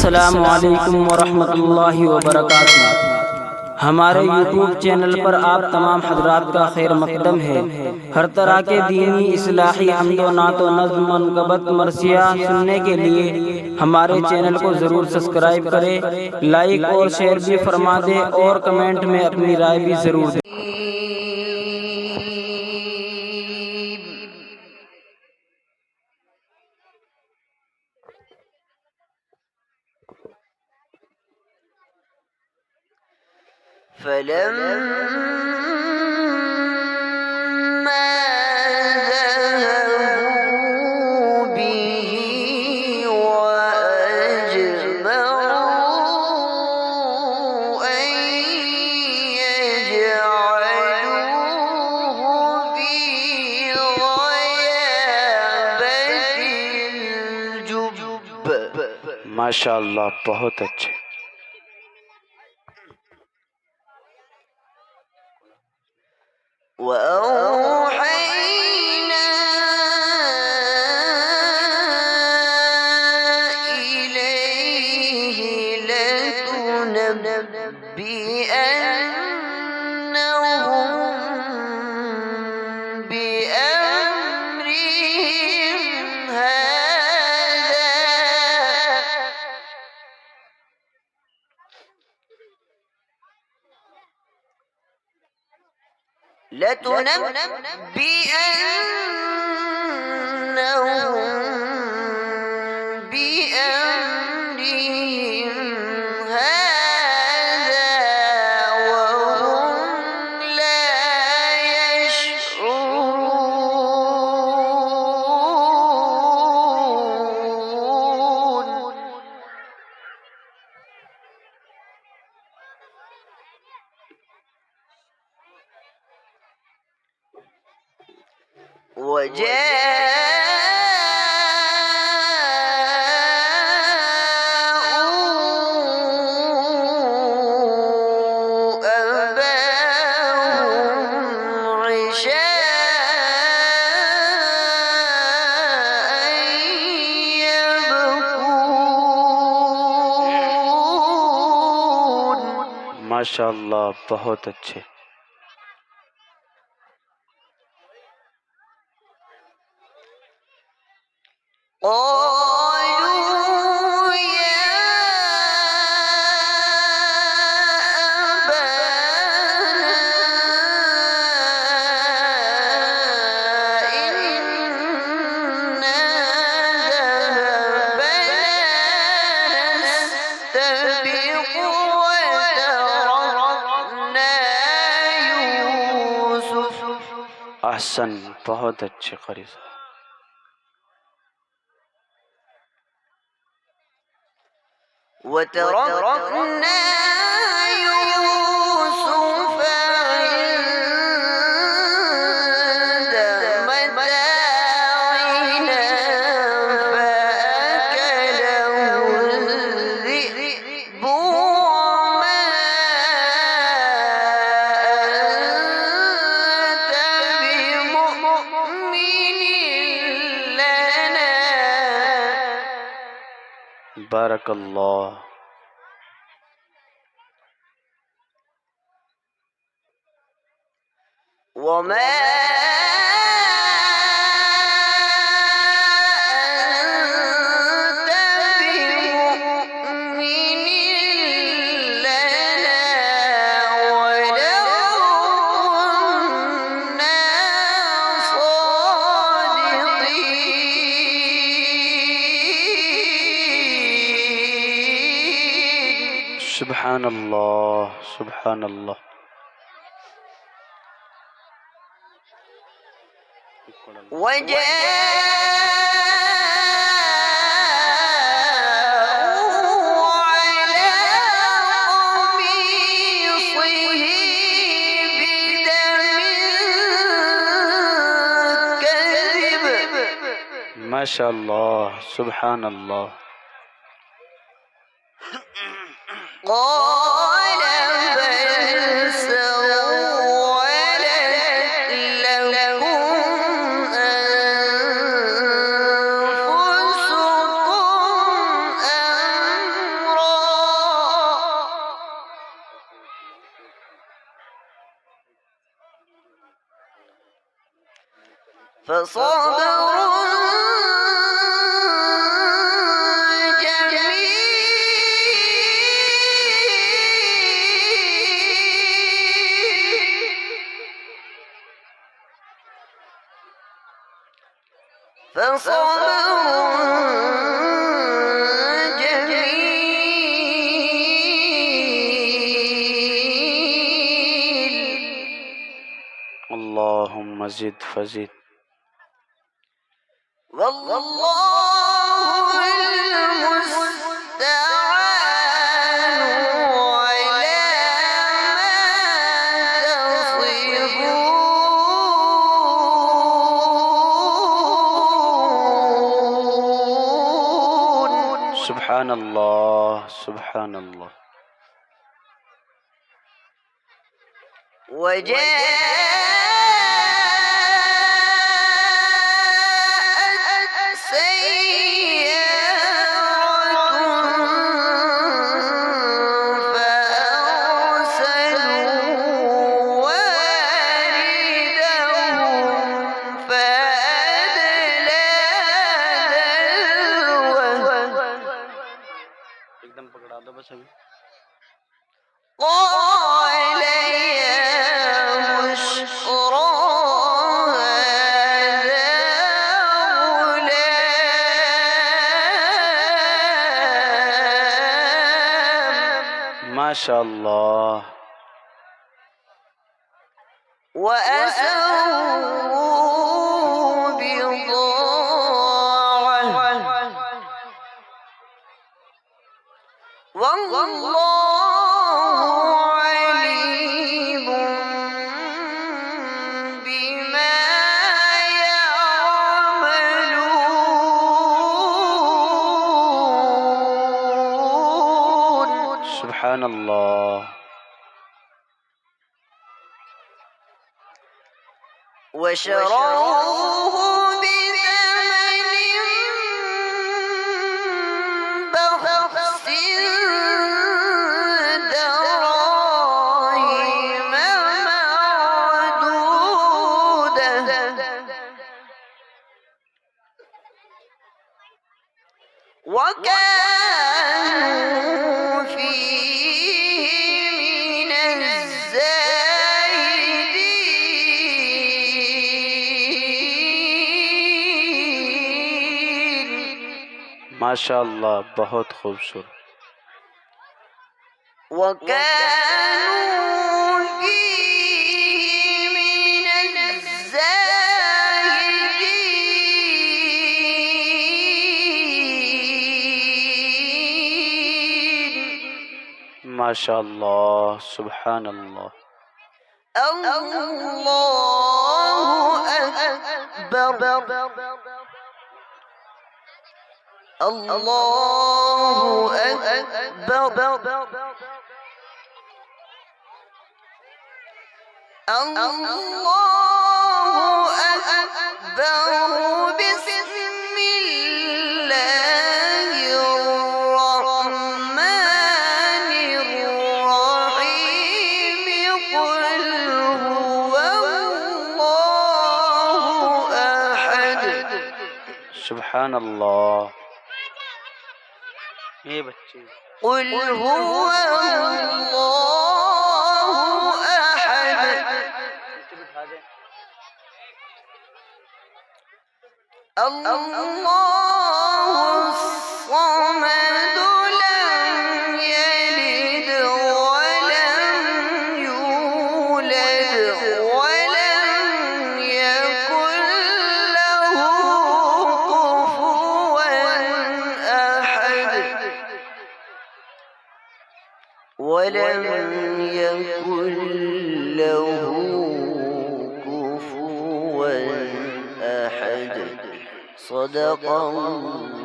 अस्सलामु अलैकुम वरहमतुल्लाहि वबरकातुहू। हमारे यूट्यूब चैनल पर आप तमाम हजरात का खैर मकदम है। हर तरह के दीनी इस्लाही हम्दो नातो नज़्म मनक़बत मरसिया सुनने के लिए हमारे चैनल को ज़रूर सब्सक्राइब करें, लाइक और शेयर भी फरमा दें और कमेंट में अपनी राय भी ज़रूर दें। فلما ذهبوا به وأجمعوا أن يجعلوه في غيابة الجب। माशाअल्लाह, बहुत अच्छे। وأوحينا إليه لتنبئنهم بأمرهم هذا وهم لا يشعرون. وجاءوا أباهم عشاء يبكون. माशाअल्लाह, बहुत अच्छे। قالوا يا أبانا إنا ذهبنا نستبق وتركنا يوسف. अहसन, बहुत अच्छे क़री साहब। وتركنا يوسف عند متاعنا فأكله الذئب وما أنت بمؤمن لنا. बारकल्लाह। وما أنت بمؤمن لنا ولو كنا صادقين. सुबहान अल्लाह, सुबहान अल्लाह। وجاءوا على قميصه بدم كذب. माशाअल्लाह, सुबहान अल्लाह। قال بل سولت لكم أنفسكم أمرا فصبر جميل اللهم زد فزد. والله المستعان على ما تصفون. سبحان الله سبحان الله. وجاءت سيارة فأرسلوا واردهم فأدلى एकदम पकड़ा दो बस अभी. قال يا بشرى هذا غلام ما شاء الله. وأسروا بضاعة والله عليم بما يعملون. سبحان الله. وشروه بثمن بخس دراهم معدودة وكانوا فيه من الزاهدين. ما شاء الله बहुत खूबसूरत. وكانوا فيه من الزاهدين. ما شاء الله سبحان الله. الله أكبر. الله أكبر. الله أكبر. بسم الله الرحمن الرحيم. قل هو الله أحد. سبحان الله. ये बच्चे قل هو الله أحد. الله الصمد لم يلد ولم يولد ولم يكن له كفوا أحد. ولم يكن له كفوا أحد. صدق الله